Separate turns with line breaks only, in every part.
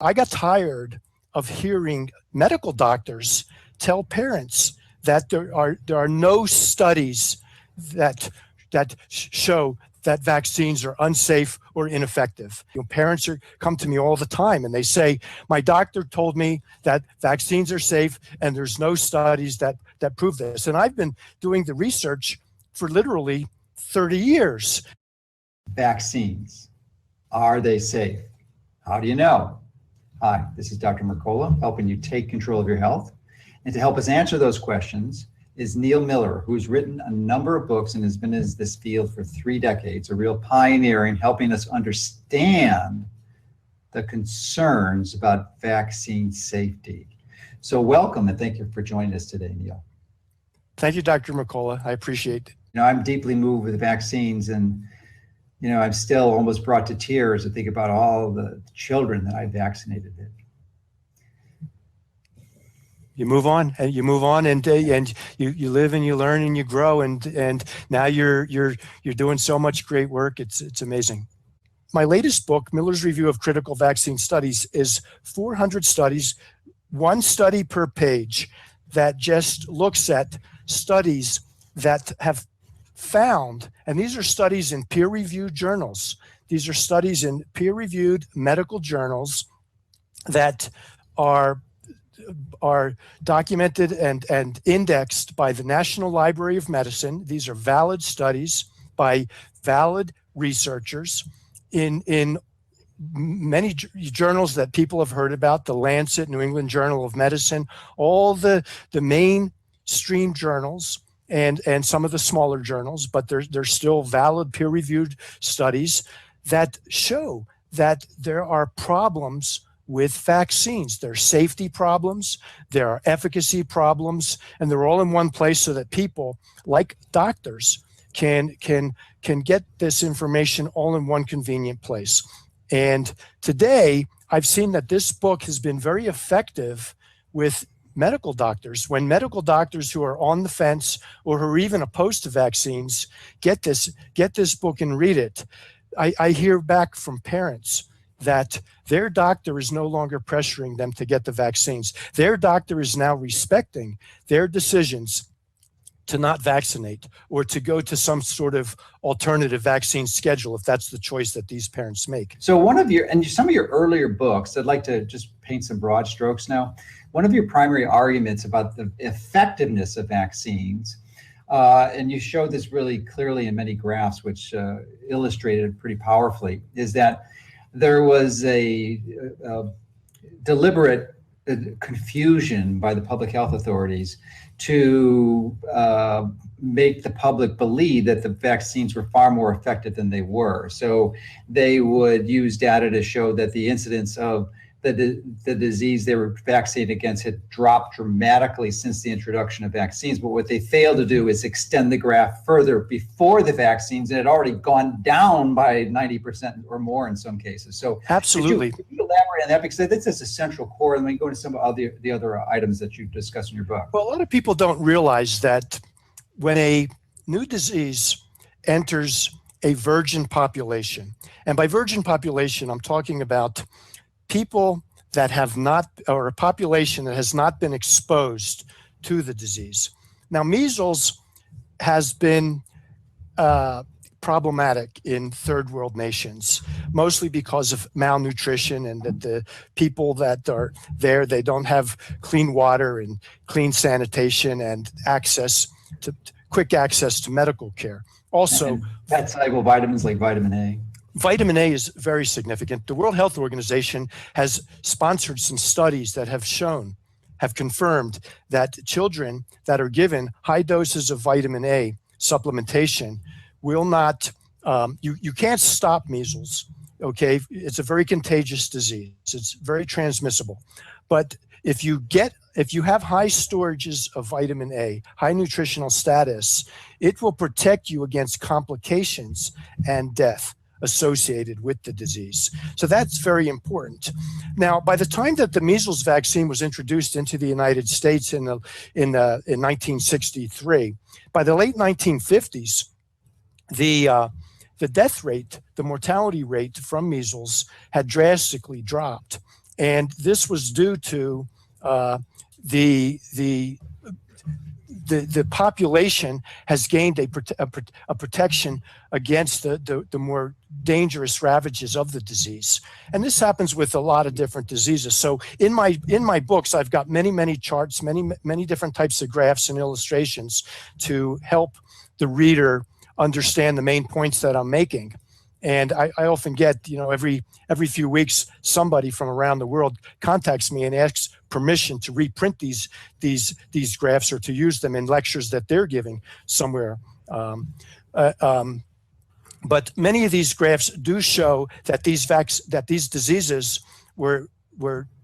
I got tired of hearing medical doctors tell parents that there are no studies that show that vaccines are unsafe or ineffective. Parents come to me all the time and they say, my doctor told me that vaccines are safe and there's no studies that prove this. And I've been doing the research for literally 30 years.
Vaccines, are they safe? How do you know? Hi, this is Dr. Mercola, helping you take control of your health. And to help us answer those questions is Neil Miller, who's written a number of books and has been in this field for 3 decades, a real pioneer in helping us understand the concerns about vaccine safety. So welcome and thank you for joining us today, Neil.
Thank you, Dr. Mercola. I appreciate it.
I'm deeply moved with vaccines, and I'm still almost brought to tears to think about all the children that I vaccinated.
You move on, and you live and you learn and you grow, and now you're doing so much great work. It's amazing. My latest book, Miller's Review of Critical Vaccine Studies, is 400 studies, 1 study per page, that just looks at studies that have found, and these are studies in peer-reviewed journals. These are studies in peer-reviewed medical journals that are documented and indexed by the National Library of Medicine. These are valid studies by valid researchers in many journals that people have heard about, the Lancet, New England Journal of Medicine, all the mainstream journals, and some of the smaller journals, but they're still valid peer-reviewed studies that show that there are problems with vaccines. There are safety problems, there are efficacy problems, and they're all in one place so that people, like doctors, can get this information all in one convenient place. And today, I've seen that this book has been very effective with medical doctors. When medical doctors who are on the fence or who are even opposed to vaccines get this book and read it, I hear back from parents that their doctor is no longer pressuring them to get the vaccines. Their doctor is now respecting their decisions to not vaccinate or to go to some sort of alternative vaccine schedule if that's the choice that these parents make.
So some of your earlier books, I'd like to just paint some broad strokes now. One of your primary arguments about the effectiveness of vaccines, and you showed this really clearly in many graphs, which illustrated it pretty powerfully, is that there was a deliberate confusion by the public health authorities to make the public believe that the vaccines were far more effective than they were. So they would use data to show that the incidence of the disease they were vaccinated against had dropped dramatically since the introduction of vaccines. But what they failed to do is extend the graph further before the vaccines, and it had already gone down by 90% or more in some cases. So
absolutely.
Could you elaborate on that? Because this is a central core, and then go into some of the other items that you discuss in your book.
Well, a lot of people don't realize that when a new disease enters a virgin population, and by virgin population, I'm talking about people that have not, or a population that has not been exposed to the disease. Now, measles has been problematic in third world nations, mostly because of malnutrition and that the people that are there, they don't have clean water and clean sanitation and quick access to medical care. Also,
fat-soluble vitamins like vitamin A.
Vitamin A is very significant. The World Health Organization has sponsored some studies that have confirmed that children that are given high doses of vitamin A supplementation will not, you can't stop measles, okay? It's a very contagious disease. It's very transmissible. But if you have high storages of vitamin A, high nutritional status, it will protect you against complications and death associated with the disease. So that's very important. Now, by the time that the measles vaccine was introduced into the United States in 1963, by the late 1950s, the death rate, the mortality rate from measles had drastically dropped. And this was due to the population has gained a protection against the more dangerous ravages of the disease. And this happens with a lot of different diseases. So in my books, I've got many charts, many different types of graphs and illustrations to help the reader understand the main points that I'm making. And I often get, every few weeks, somebody from around the world contacts me and asks permission to reprint these graphs or to use them in lectures that they're giving somewhere. But many of these graphs do show that these diseases were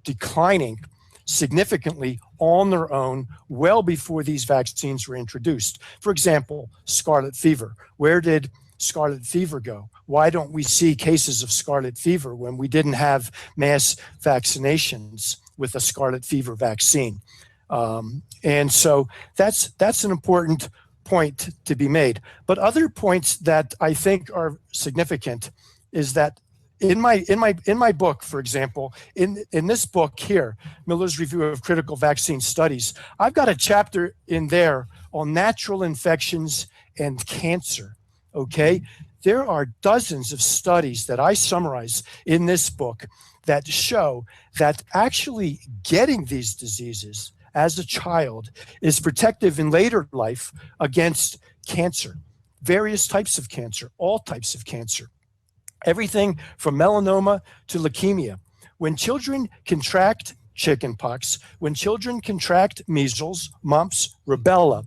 declining significantly on their own well before these vaccines were introduced. For example, scarlet fever. Where did scarlet fever go? Why don't we see cases of scarlet fever when we didn't have mass vaccinations with a scarlet fever vaccine? And so that's an important point to be made. But other points that I think are significant is that in my book, for example, in this book here, Miller's Review of Critical Vaccine Studies, I've got a chapter in there on natural infections and cancer. Okay, there are dozens of studies that I summarize in this book that show that actually getting these diseases as a child is protective in later life against cancer, various types of cancer, all types of cancer, everything from melanoma to leukemia. When children contract chickenpox, when children contract measles, mumps, rubella,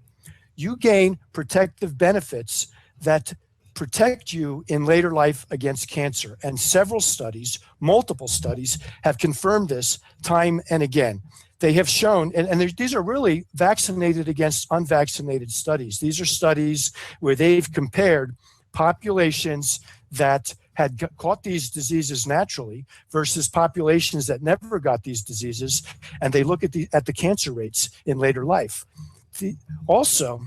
you gain protective benefits that protect you in later life against cancer. And several studies, multiple studies, have confirmed this time and again. They have shown, and these are really vaccinated against unvaccinated studies. These are studies where they've compared populations that had caught these diseases naturally versus populations that never got these diseases, and they look at the cancer rates in later life. Also,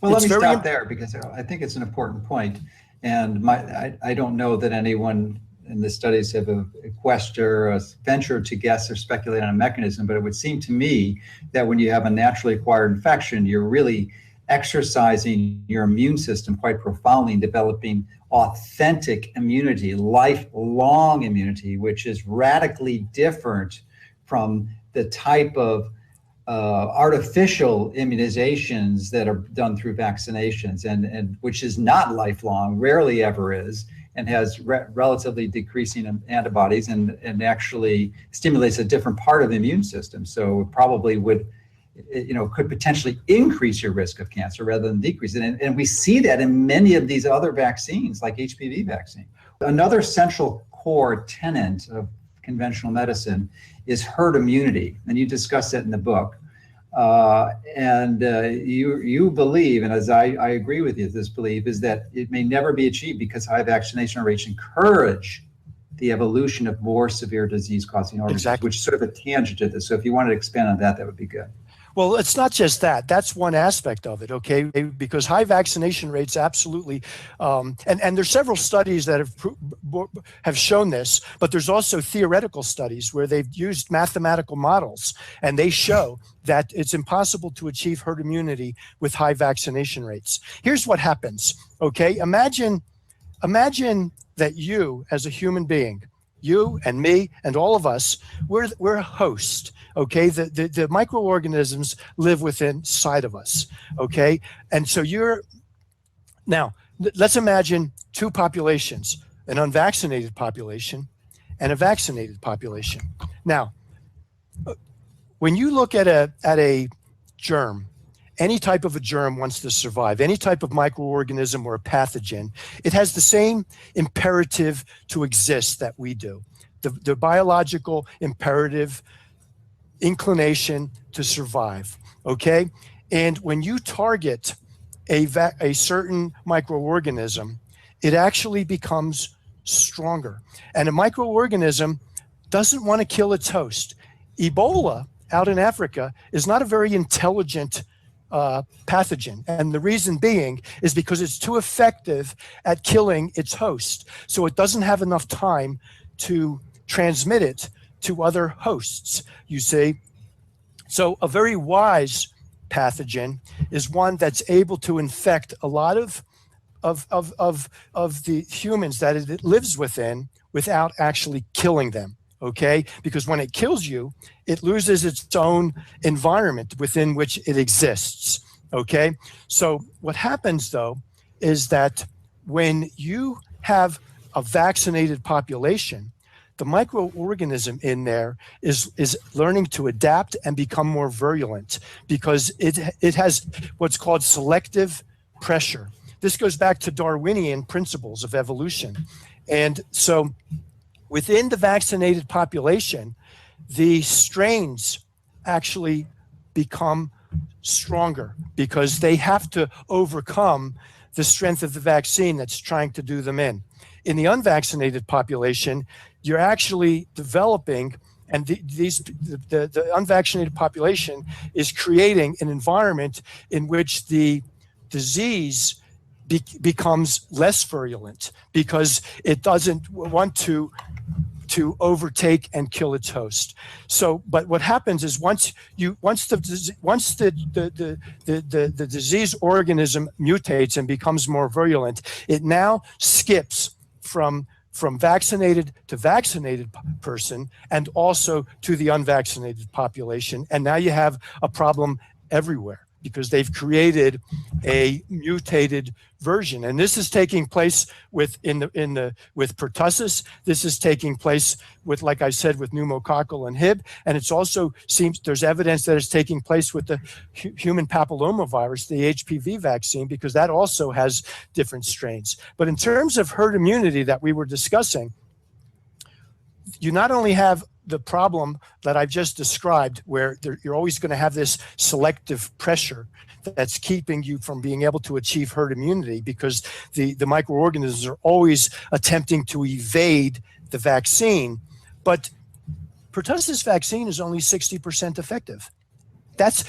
well, let me stop there because I think it's an important point. And I don't know that anyone in the studies have a question or a venture to guess or speculate on a mechanism, but it would seem to me that when you have a naturally acquired infection, you're really exercising your immune system quite profoundly and developing authentic immunity, lifelong immunity, which is radically different from the type of artificial immunizations that are done through vaccinations, and which is not lifelong, rarely ever is, and has relatively decreasing antibodies and actually stimulates a different part of the immune system. So it probably would, could potentially increase your risk of cancer rather than decrease it. And we see that in many of these other vaccines, like HPV vaccine. Another central core tenet of conventional medicine is herd immunity, and you discuss that in the book. You believe, and as I agree with you, this belief is that it may never be achieved because high vaccination rates encourage the evolution of more severe disease-causing organisms,
exactly.
Which is sort of a tangent to this. So if you wanted to expand on that, that would be good.
Well, it's not just that. That's one aspect of it, okay? Because high vaccination rates absolutely, and there's several studies that have shown this, but there's also theoretical studies where they've used mathematical models, and they show that it's impossible to achieve herd immunity with high vaccination rates. Here's what happens, okay? Imagine that you, as a human being, you and me and all of us, we're a host. Okay, the microorganisms live inside of us. Okay, and so now let's imagine two populations: an unvaccinated population and a vaccinated population. Now, when you look at a germ, any type of a germ wants to survive. Any type of microorganism or a pathogen, it has the same imperative to exist that we do. The biological imperative inclination to survive, okay? And when you target a certain microorganism, it actually becomes stronger. And a microorganism doesn't want to kill its host. Ebola out in Africa is not a very intelligent pathogen. And the reason being is because it's too effective at killing its host. So it doesn't have enough time to transmit it to other hosts, you see. So a very wise pathogen is one that's able to infect a lot of the humans that it lives within without actually killing them, okay? Because when it kills you, it loses its own environment within which it exists, okay? So what happens, though, is that when you have a vaccinated population, the microorganism in there is learning to adapt and become more virulent because it has what's called selective pressure. This goes back to Darwinian principles of evolution. And so within the vaccinated population, the strains actually become stronger because they have to overcome the strength of the vaccine that's trying to do them in. In the unvaccinated population, you're actually developing, and the unvaccinated population is creating an environment in which the disease becomes less virulent because it doesn't want to overtake and kill its host. So, but what happens is once the disease organism mutates and becomes more virulent, it now skips from vaccinated to vaccinated person and also to the unvaccinated population. And now you have a problem everywhere because they've created a mutated version. And this is taking place with pertussis. This is taking place with, like I said, with pneumococcal and Hib. And it's also seems there's evidence that it's taking place with the human papillomavirus, the HPV vaccine, because that also has different strains. But in terms of herd immunity that we were discussing, you not only have the problem that I've just described, where you're always going to have this selective pressure that's keeping you from being able to achieve herd immunity because the microorganisms are always attempting to evade the vaccine. But pertussis vaccine is only 60% effective. That's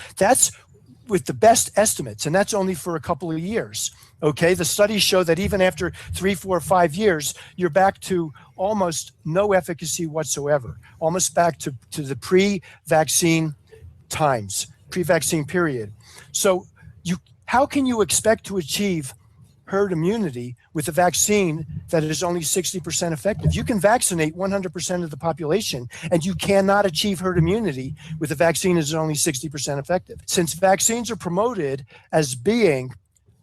with the best estimates, and that's only for a couple of years. Okay, the studies show that even after 3, 4, 5 years, you're back to almost no efficacy whatsoever, almost back to the pre-vaccine times, pre-vaccine period. So how can you expect to achieve herd immunity with a vaccine that is only 60% effective? You can vaccinate 100% of the population, and you cannot achieve herd immunity with a vaccine that is only 60% effective. Since vaccines are promoted as being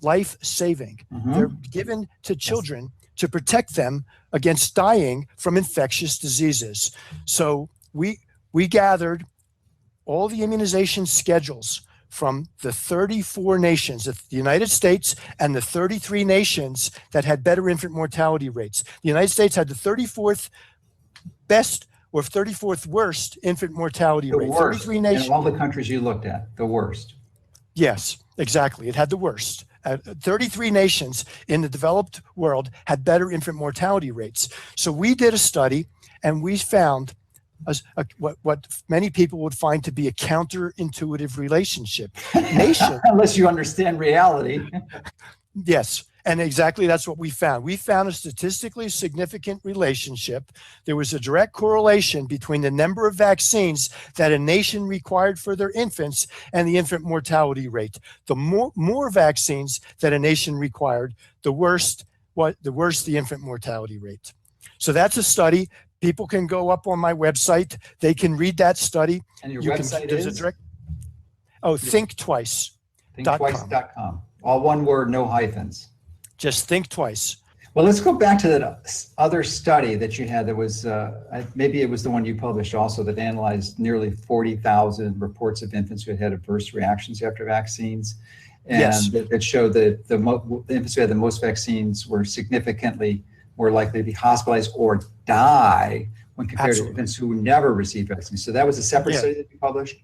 life-saving, they're given to children to protect them against dying from infectious diseases. So we gathered all the immunization schedules from the 34 nations, the United States and the 33 nations that had better infant mortality rates. The United States had the 34th best or 34th worst infant mortality rate.
33 nations. In all the countries you looked at, the worst.
Yes, exactly. It had the worst. 33 nations in the developed world had better infant mortality rates. So we did a study and we found what many people would find to be a counterintuitive relationship.
Unless you understand reality.
Yes, and exactly that's what we found. We found a statistically significant relationship. There was a direct correlation between the number of vaccines that a nation required for their infants and the infant mortality rate. The more vaccines that a nation required, the worse the infant mortality rate. So that's a study. People can go up on my website. They can read that study.
And your website is?
Think Twice.
ThinkTwice.com. All one word, no hyphens.
Just think twice.
Well, let's go back to that other study that you had that was, maybe it was the one you published also, that analyzed nearly 40,000 reports of infants who had adverse reactions after vaccines. And
yes.
It showed that the infants who had the most vaccines were significantly more likely to be hospitalized or die when compared to infants who never received vaccines. So that was a separate study that you published?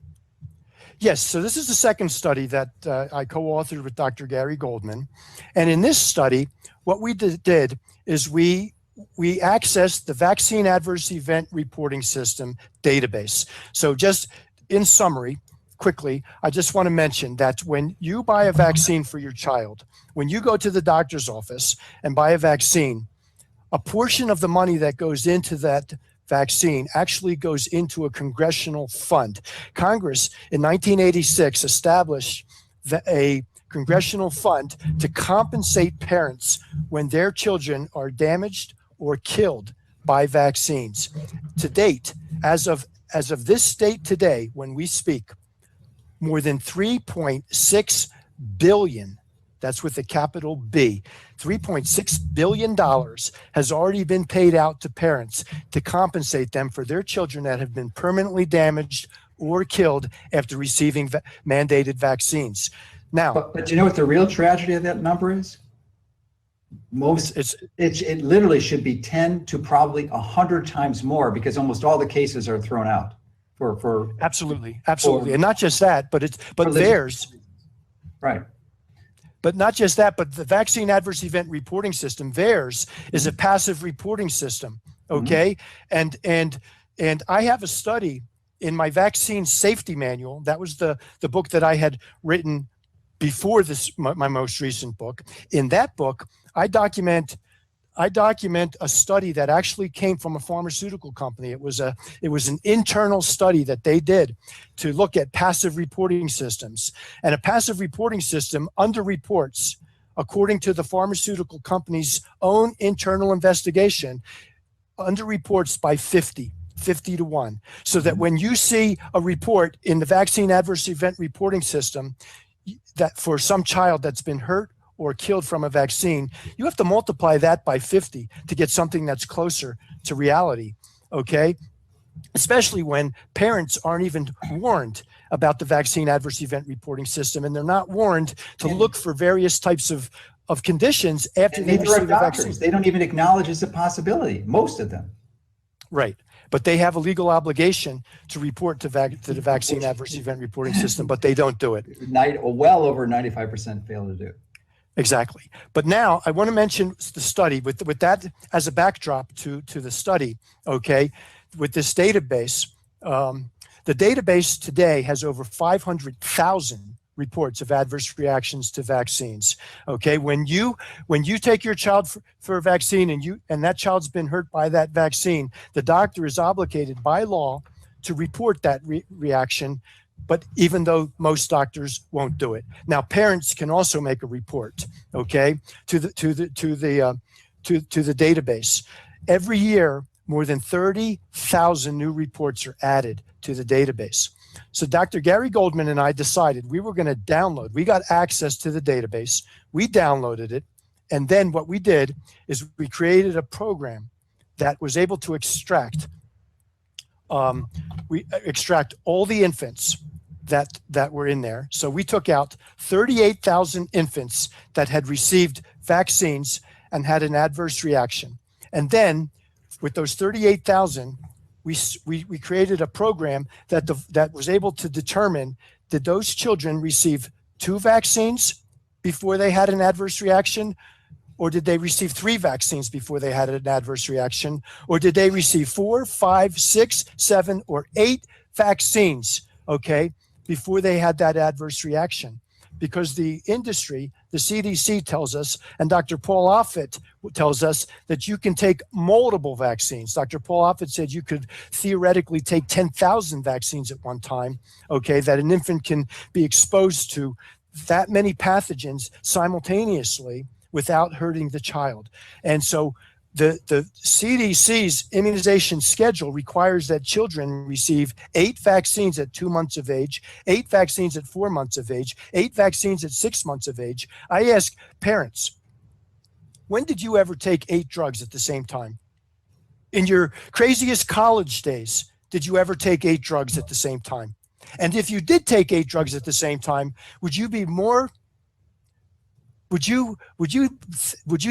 Yes, so this is the second study that I co-authored with Dr. Gary Goldman. And in this study, what we did is we accessed the Vaccine Adverse Event Reporting System database. So just in summary, quickly, I just want to mention that when you buy a vaccine for your child, when you go to the doctor's office and buy a vaccine, a portion of the money that goes into that vaccine actually goes into a congressional fund. Congress in 1986 established a congressional fund to compensate parents when their children are damaged or killed by vaccines. To date, as of this date today, when we speak, more than 3.6 billion, that's with a capital B, $3.6 billion has already been paid out to parents to compensate them for their children that have been permanently damaged or killed after receiving mandated vaccines. Now,
but you know what the real tragedy of that number is? It literally should be 10 to probably 100 times more, because almost all the cases are thrown out for
absolutely, and not just that, but theirs,
right.
But not just that, but the vaccine adverse event reporting system, theirs is a passive reporting system. Okay, and I have a study in my vaccine safety manual. That was the book that I had written before this, my most recent book. In that book, I document a study that actually came from a pharmaceutical company. It was an internal study that they did to look at passive reporting systems. And a passive reporting system underreports, according to the pharmaceutical company's own internal investigation, underreports by 50 to 1. So that when you see a report in the vaccine adverse event reporting system that for some child that's been hurt or killed from a vaccine, you have to multiply that by 50 to get something that's closer to reality, okay? Especially when parents aren't even warned about the vaccine adverse event reporting system, and they're not warned to look for various types of conditions after they receive the vaccine.
They don't even acknowledge it's a possibility, most of them.
Right. But they have a legal obligation to report to the vaccine adverse event reporting system, but they don't do it.
Well over 95% fail to do.
Exactly. But now I want to mention the study with that as a backdrop to the study, okay, with this database. The database today has over 500,000 reports of adverse reactions to vaccines. Okay, when you take your child for a vaccine and that child's been hurt by that vaccine, the doctor is obligated by law to report that reaction. But even though most doctors won't do it, now parents can also make a report, okay, to the database. Every year, more than 30,000 new reports are added to the database. So Dr. Gary Goldman and I decided we were going to download. We got access to the database. We downloaded it. And then what we did is we created a program that was able to extract all the infants that were in there. So we took out 38,000 infants that had received vaccines and had an adverse reaction. And then with those 38,000, we created a program that was able to determine, did those children receive 2 vaccines before they had an adverse reaction? Or did they receive 3 vaccines before they had an adverse reaction? Or did they receive 4, 5, 6, 7, or 8 vaccines, okay, before they had that adverse reaction? Because the industry, the CDC tells us, and Dr. Paul Offit tells us that you can take multiple vaccines. Dr. Paul Offit said you could theoretically take 10,000 vaccines at one time, okay, that an infant can be exposed to that many pathogens simultaneously without hurting the child. And so the CDC's immunization schedule requires that children receive 8 vaccines at 2 months of age, 8 vaccines at 4 months of age, 8 vaccines at 6 months of age. I ask parents, when did you ever take 8 drugs at the same time? In your craziest college days, did you ever take 8 drugs at the same time? And if you did take 8 drugs at the same time, would you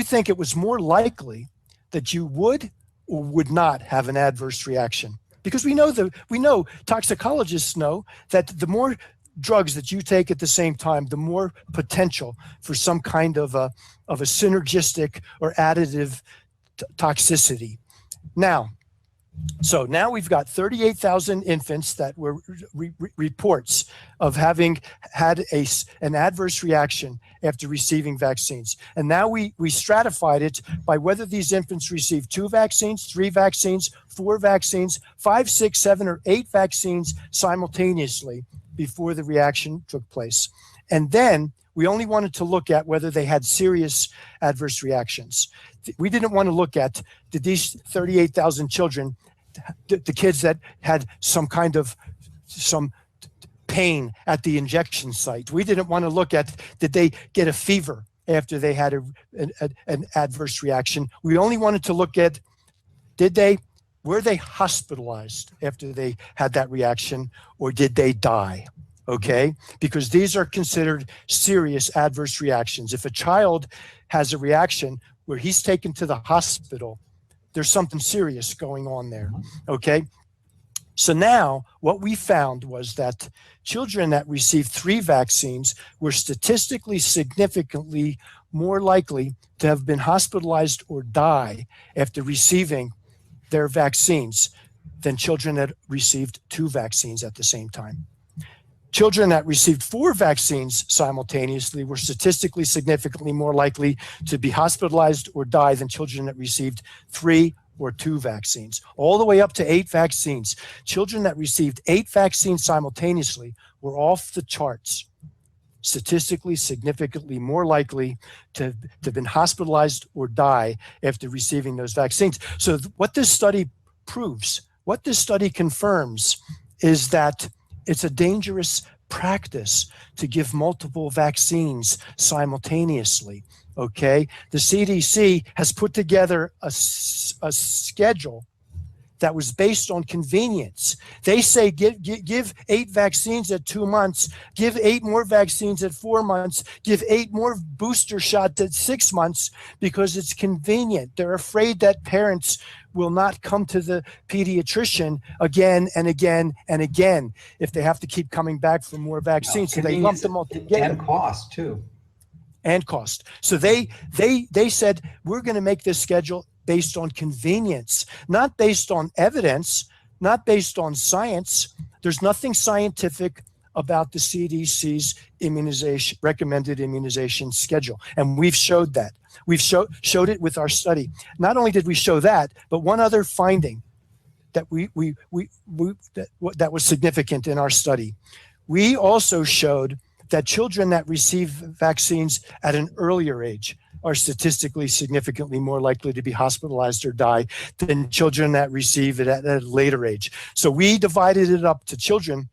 think it was more likely that you would or would not have an adverse reaction? Because we know toxicologists know that the more drugs that you take at the same time, the more potential for some kind of a synergistic or additive toxicity. Now, So now we've got 38,000 infants that were reports of having had an adverse reaction after receiving vaccines. And now we stratified it by whether these infants received 2 vaccines, 3 vaccines, 4 vaccines, 5, 6, 7, or 8 vaccines simultaneously before the reaction took place. And then we only wanted to look at whether they had serious adverse reactions. We didn't want to look at, did these 38,000 children, the kids that had some pain at the injection site. We didn't want to look at, did they get a fever after they had an adverse reaction. We only wanted to look at, were they hospitalized after they had that reaction, or did they die? Okay, because these are considered serious adverse reactions. If a child has a reaction where he's taken to the hospital, there's something serious going on there. Okay, so now what we found was that children that received 3 vaccines were statistically significantly more likely to have been hospitalized or die after receiving their vaccines than children that received 2 vaccines at the same time. Children that received 4 vaccines simultaneously were statistically significantly more likely to be hospitalized or die than children that received 3 or 2 vaccines, all the way up to 8 vaccines. Children that received 8 vaccines simultaneously were off the charts, statistically significantly more likely to have been hospitalized or die after receiving those vaccines. So what this study proves, what this study confirms, is that it's a dangerous practice to give multiple vaccines simultaneously, okay? The CDC has put together a schedule that was based on convenience. They say give 8 vaccines at 2 months, give 8 more vaccines at 4 months, give 8 more booster shots at 6 months, because it's convenient. They're afraid that parents will not come to the pediatrician again and again and again if they have to keep coming back for more vaccines. So they lump them all together.
And cost too.
And cost. So they said, we're going to make this schedule based on convenience, not based on evidence, not based on science. There's nothing scientific about the CDC's recommended immunization schedule, and we've showed that. We've showed it with our study. Not only did we show that, but one other finding that that was significant in our study. We also showed that children that receive vaccines at an earlier age are statistically significantly more likely to be hospitalized or die than children that receive it at a later age. So we divided it up to children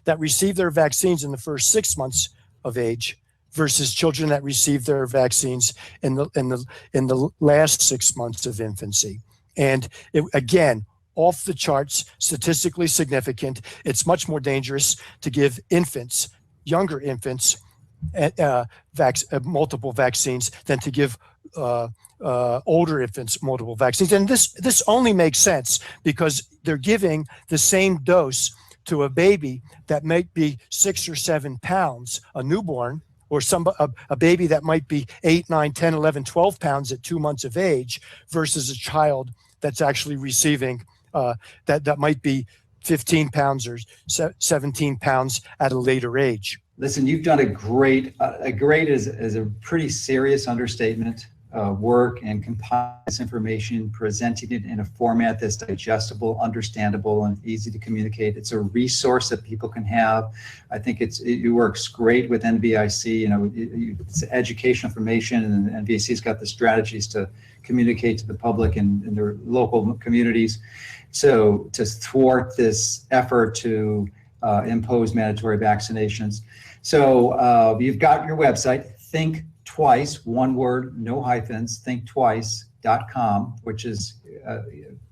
that receive their vaccines in the first 6 months of age versus children that receive their vaccines in the last 6 months of infancy. And again, off the charts, statistically significant. It's much more dangerous to give infants, younger infants, multiple vaccines than to give older infants multiple vaccines. And this only makes sense because they're giving the same dose to a baby that might be 6 or 7 pounds, a newborn, or a baby that might be 8, 9, 10, 11, 12 pounds at 2 months of age, versus a child that's actually receiving that might be 15 pounds or 17 pounds at a later age.
Listen, you've done a great is a pretty serious understatement, work, and compiling this information, presenting it in a format that's digestible, understandable, and easy to communicate. It's a resource that people can have. I think it works great with NVIC. You know, it's educational information, and NVIC's got the strategies to communicate to the public and their local communities. So to thwart this effort to impose mandatory vaccinations. So you've got your website, Think Twice, one word, no hyphens, thinktwice.com, which is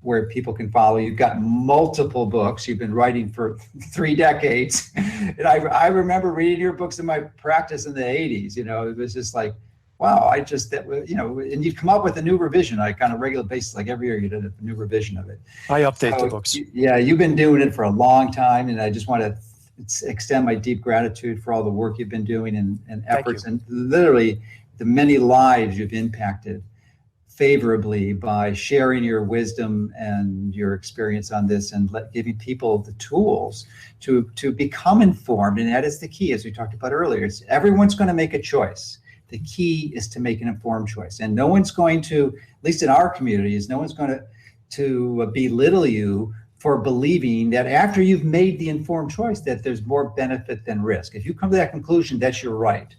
where people can follow. You've got multiple books. You've been writing for 3 decades. And I remember reading your books in my practice in the 80s. You know, it was just like, wow, and you'd come up with a new revision on a kind of regular basis, like every year you did a new revision of it.
I update the books.
Yeah, you've been doing it for a long time, and I just want to extend my deep gratitude for all the work you've been doing and efforts, and literally the many lives you've impacted favorably by sharing your wisdom and your experience on this, and giving people the tools to become informed. And that is the key, as we talked about earlier. Everyone's going to make a choice. The key is to make an informed choice. And no one's going to, at least in our communities, no one's going to belittle you for believing that after you've made the informed choice that there's more benefit than risk. If you come to that conclusion, that's your right.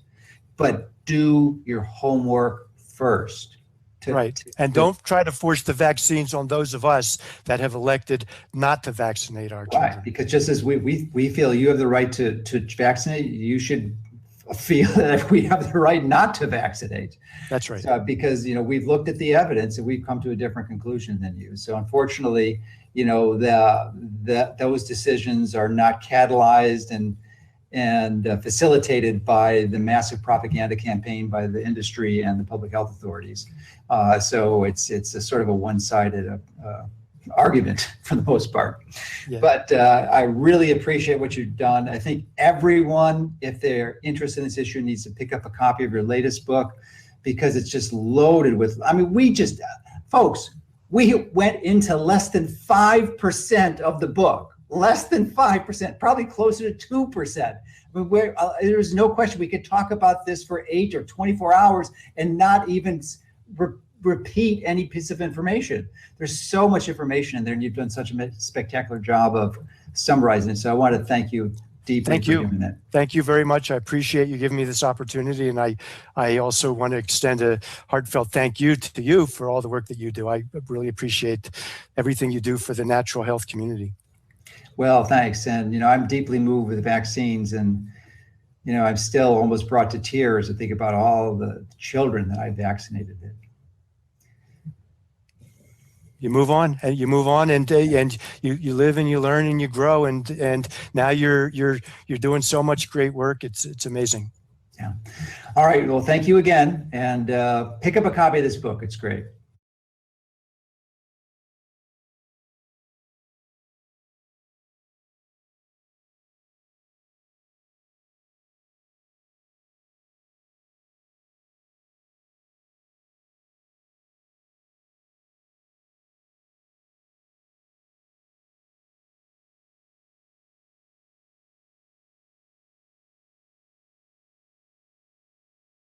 But do your homework first.
Right. And don't try to force the vaccines on those of us that have elected not to vaccinate our children.
Right. Because just as we feel you have the right to vaccinate, you should feel that we have the right not to vaccinate.
That's right.
Because, we've looked at the evidence and we've come to a different conclusion than you. So unfortunately, those decisions are not catalyzed and facilitated by the massive propaganda campaign by the industry and the public health authorities. So it's a sort of a one-sided argument for the most part. Yeah. But I really appreciate what you've done. I think everyone, if they're interested in this issue, needs to pick up a copy of your latest book, because it's just loaded with, folks, we went into less than 5% of the book. Less than 5%, probably closer to 2%. There's no question we could talk about this for 8 or 24 hours and not even repeat any piece of information. There's so much information in there, and you've done such a spectacular job of summarizing it. So I want to thank you deeply for doing that.
Thank you very much. I appreciate you giving me this opportunity. And I also want to extend a heartfelt thank you to you for all the work that you do. I really appreciate everything you do for the natural health community.
Well, thanks. And, I'm deeply moved with vaccines, and, I'm still almost brought to tears to think about all the children that I vaccinated.
You move on, and you live and you learn and you grow, and now you're doing so much great work. It's amazing.
Yeah. All right. Well, thank you again, and pick up a copy of this book. It's great.